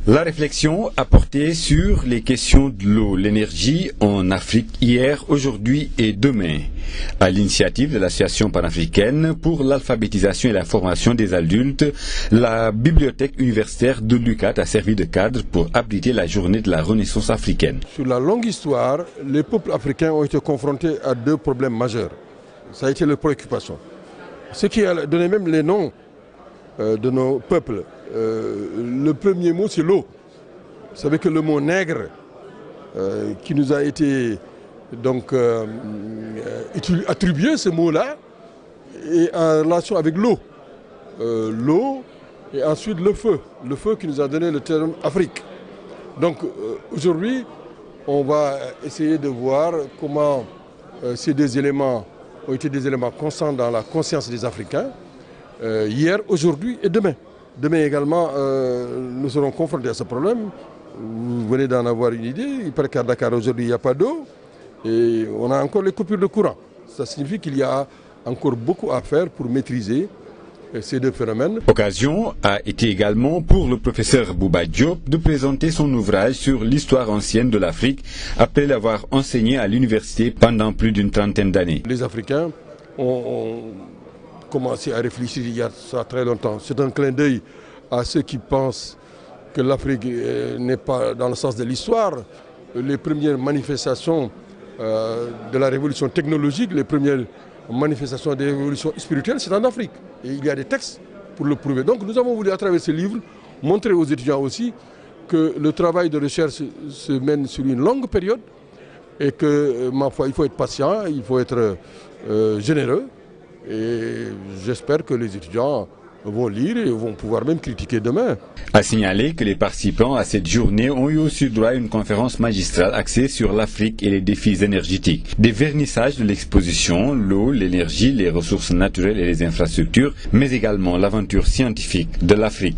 La réflexion a porté sur les questions de l'eau, l'énergie en Afrique hier, aujourd'hui et demain. À l'initiative de l'Association panafricaine pour l'alphabétisation et la formation des adultes, la bibliothèque universitaire de l'UCAD a servi de cadre pour abriter la journée de la Renaissance africaine. Sur la longue histoire, les peuples africains ont été confrontés à deux problèmes majeurs. Ça a été leur préoccupation. Ce qui a donné même les noms de nos peuples. Le premier mot, c'est l'eau. Vous savez que le mot nègre, qui nous a été donc attribué, ce mot-là, est en relation avec l'eau. L'eau et ensuite le feu qui nous a donné le terme Afrique. Donc aujourd'hui, on va essayer de voir comment ces deux éléments ont été des éléments constants dans la conscience des Africains, hier, aujourd'hui et demain. Demain également, nous serons confrontés à ce problème. Vous venez d'en avoir une idée. Il paraît qu'à Dakar aujourd'hui, il n'y a pas d'eau. Et on a encore les coupures de courant. Ça signifie qu'il y a encore beaucoup à faire pour maîtriser ces deux phénomènes. Occasion a été également pour le professeur Bouba Diop de présenter son ouvrage sur l'histoire ancienne de l'Afrique, après l'avoir enseigné à l'université pendant plus d'une trentaine d'années. Les Africains ont commencé à réfléchir il y a ça très longtemps. C'est un clin d'œil à ceux qui pensent que l'Afrique n'est pas dans le sens de l'histoire. Les premières manifestations de la révolution technologique, les premières manifestations de révolution spirituelle, c'est en Afrique. Et il y a des textes pour le prouver. Donc nous avons voulu, à travers ce livre, montrer aux étudiants aussi que le travail de recherche se mène sur une longue période et que, ma foi, il faut être patient, il faut être généreux. Et j'espère que les étudiants vont lire et vont pouvoir même critiquer demain. A signaler que les participants à cette journée ont eu aussi droit à une conférence magistrale axée sur l'Afrique et les défis énergétiques. Des vernissages de l'exposition, l'eau, l'énergie, les ressources naturelles et les infrastructures, mais également l'aventure scientifique de l'Afrique.